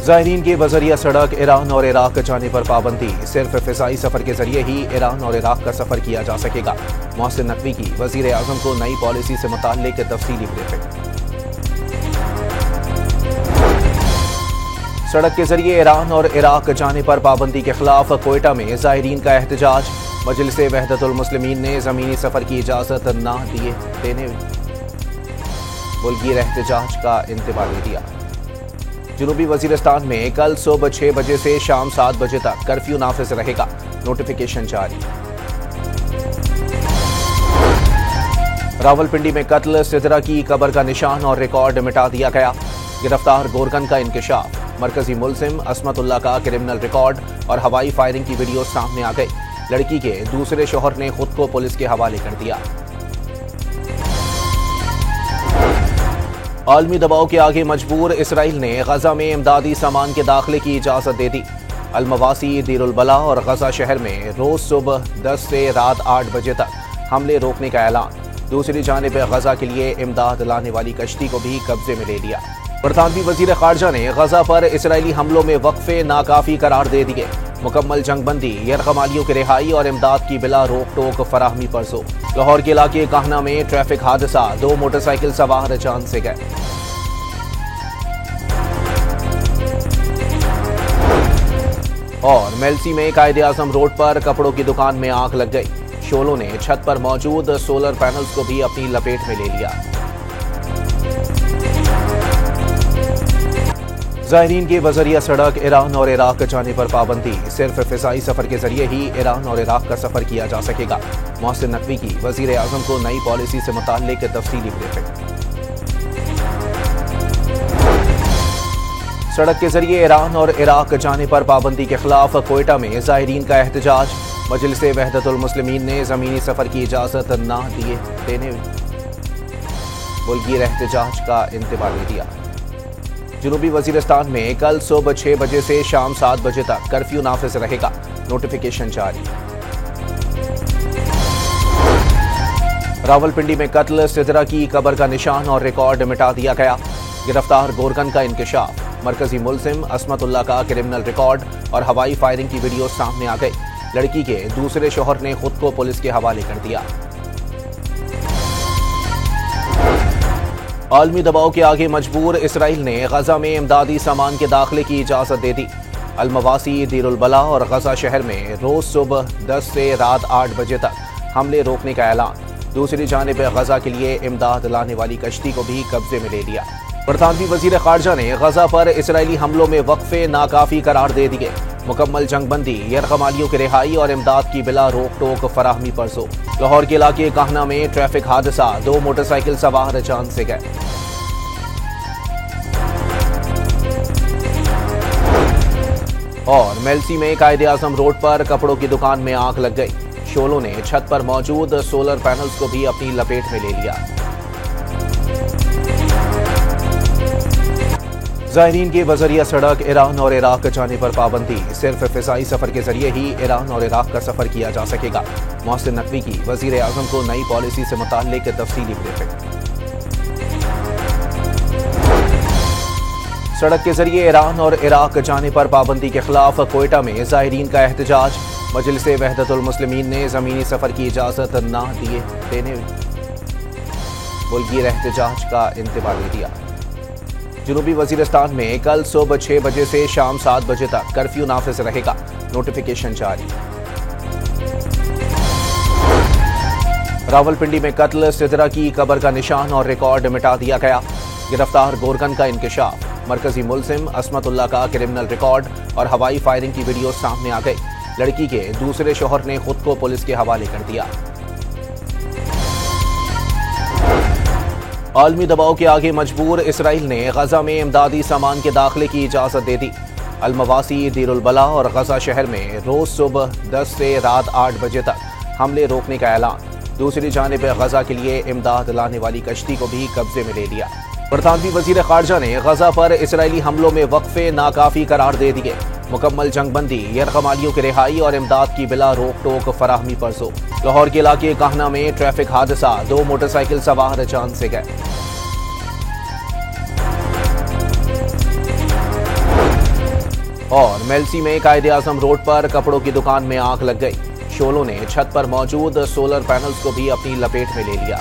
ज़ायरीन के बजरिया सड़क ईरान और इराक जाने पर पाबंदी। सिर्फ फ़िज़ाई सफ़र के जरिए ही ईरान और इराक का सफ़र किया जा सकेगा। मोहसिन नकवी की वज़ीर आज़म को नई पॉलिसी से मुताल्लिक़ तफसीली ब्रीफिंग। सड़क के जरिए ईरान और इराक जाने पर पाबंदी के खिलाफ कोयटा में ज़ायरीन का एहतजाज। मजलिस वहदतुल मुस्लिमीन ने ज़मीनी सफ़र की इजाज़त न देने मुल्की एहतजाज का इंतबा दे दिया। जनूबी वजीरिस्तान में कल सुबह 6 बजे से शाम 7 बजे तक कर्फ्यू नाफिज रहेगा। नोटिफिकेशन जारी। रावलपिंडी में कत्ल सिदरा की कब्र का निशान और रिकॉर्ड मिटा दिया गया। गिरफ्तार गोरकन का इंकशाफ। मरकजी मुलजिम असमतुल्ला का क्रिमिनल रिकॉर्ड और हवाई फायरिंग की वीडियो सामने आ गई। लड़की के दूसरे शोहर ने खुद को पुलिस के हवाले कर दिया। आलमी दबाव के आगे मजबूर इसराइल ने गजा में इमदादी सामान के दाखिले की इजाजत दे दी। अलमवासी, दीरुल बला और गजा शहर में रोज सुबह 10 से रात 8 बजे तक हमले रोकने का ऐलान। दूसरी जानिब गजा के लिए इमदाद लाने वाली कश्ती को भी कब्जे में ले लिया। बरतानवी वजीर खारजा ने गजा पर इसराइली हमलों में वक्फे नाकाफी करार दे दिए। मुकम्मल जंगबंदी, यरगमालियों की रिहाई और इमदाद की बिला रोक टोक फराहमी पर जोर। लाहौर के इलाके काहना में ट्रैफिक हादसा, 2 मोटरसाइकिल सवार जान से गए। और मेलसी में कायदे आजम रोड पर कपड़ों की दुकान में आग लग गई। शोलों ने छत पर मौजूद सोलर पैनल्स को भी अपनी लपेट में ले लिया। ज़ायरीन के बजरिया सड़क ईरान और इराक जाने पर पाबंदी। सिर्फ फ़िज़ाई सफ़र के जरिए ही ईरान और इराक का सफ़र किया जा सकेगा। मोहसिन नकवी की वज़ीर आज़म को नई पॉलिसी से मुताल्लिक़ तफसीली ब्रीफिंग। सड़क के जरिए ईरान और इराक जाने पर पाबंदी के खिलाफ कोयटा में ज़ायरीन का एहतजाज। मजलिस वहदतुल मुस्लिमीन ने ज़मीनी सफ़र की इजाज़त न देने मुल्की एहतजाज का इंतबा दे दिया। जनूबी वजीरिस्तान में कल सुबह 6 बजे से शाम 7 बजे तक कर्फ्यू नाफिज रहेगा। नोटिफिकेशन जारी। रावलपिंडी में कत्ल सिदरा की कब्र का निशान और रिकॉर्ड मिटा दिया गया। गिरफ्तार गोरकन का इंकशाफ। मरकजी मुलजिम असमतुल्ला का क्रिमिनल रिकॉर्ड और हवाई फायरिंग की वीडियो सामने आ गई। लड़की के दूसरे शोहर ने खुद को पुलिस के हवाले कर दिया। आलमी दबाव के आगे मजबूर इसराइल ने गजा में इमदादी सामान के दाखिले की इजाजत दे दी। अलमवासी, दीरुल बला और गजा शहर में रोज सुबह 10 से रात 8 बजे तक हमले रोकने का ऐलान। दूसरी जानिब गजा के लिए इमदाद लाने वाली कश्ती को भी कब्जे में ले लिया। बरतानवी वजीर खारजा ने गजा पर इसराइली हमलों में वक्फे नाकाफी करार दे दिए। मुकम्मल जंगबंदी, यरगमालियों की रिहाई और इमदाद की बिला रोक टोक फराहमी पर जोर। लाहौर के इलाके काहना में ट्रैफिक हादसा, 2 मोटरसाइकिल सवार जान से गए। और मेलसी में कायदे आजम रोड पर कपड़ों की दुकान में आग लग गई। शोलों ने छत पर मौजूद सोलर पैनल्स को भी अपनी लपेट में ले लिया। ज़ायरीन के बजरिया सड़क ईरान और इराक जाने पर पाबंदी। सिर्फ फ़िज़ाई सफ़र के जरिए ही ईरान और इराक का सफ़र किया जा सकेगा। मोहसिन नकवी की वज़ीर आज़म को नई पॉलिसी से मुताल्लिक़ तफसीली ब्रीफिंग। सड़क के जरिए ईरान और इराक जाने पर पाबंदी के खिलाफ कोयटा में ज़ायरीन का एहतजाज। मजलिस वहदतुल मुस्लिमीन ने ज़मीनी सफ़र की इजाज़त न देने मुल्की एहतजाज का इंतबा दे दिया। जनूबी वजीरिस्तान में कल सुबह 6 बजे से शाम 7 बजे तक कर्फ्यू नाफिज रहेगा। नोटिफिकेशन जारी। रावलपिंडी में कत्ल सिदरा की कब्र का निशान और रिकॉर्ड मिटा दिया गया। गिरफ्तार गोरकन का इंकशाफ। मरकजी मुलजिम असमतुल्ला का क्रिमिनल रिकॉर्ड और हवाई फायरिंग की वीडियो सामने आ गई। लड़की के दूसरे शोहर ने खुद को पुलिस के हवाले कर दिया। आलमी दबाव के आगे मजबूर इसराइल ने गजा में इमदादी सामान के दाखिले की इजाजत दे दी। अलमवासी, दीरुल बला और गजा शहर में रोज सुबह 10 से रात 8 बजे तक हमले रोकने का ऐलान। दूसरी जानिब गजा के लिए इमदाद लाने वाली कश्ती को भी कब्जे में ले लिया। बरतानवी वजीर खारजा ने गजा पर इसराइली हमलों में वक्फे नाकाफी करार दे दिए। मुकम्मल जंगबंदी, यरगमालियों की रिहाई और इमदाद की बिला रोक टोक फराहमी पर जोर। लाहौर के इलाके काहना में ट्रैफिक हादसा, 2 मोटरसाइकिल सवार जान से गए। और मेलसी में कायदे आजम रोड पर कपड़ों की दुकान में आग लग गई। शोलों ने छत पर मौजूद सोलर पैनल्स को भी अपनी लपेट में ले लिया।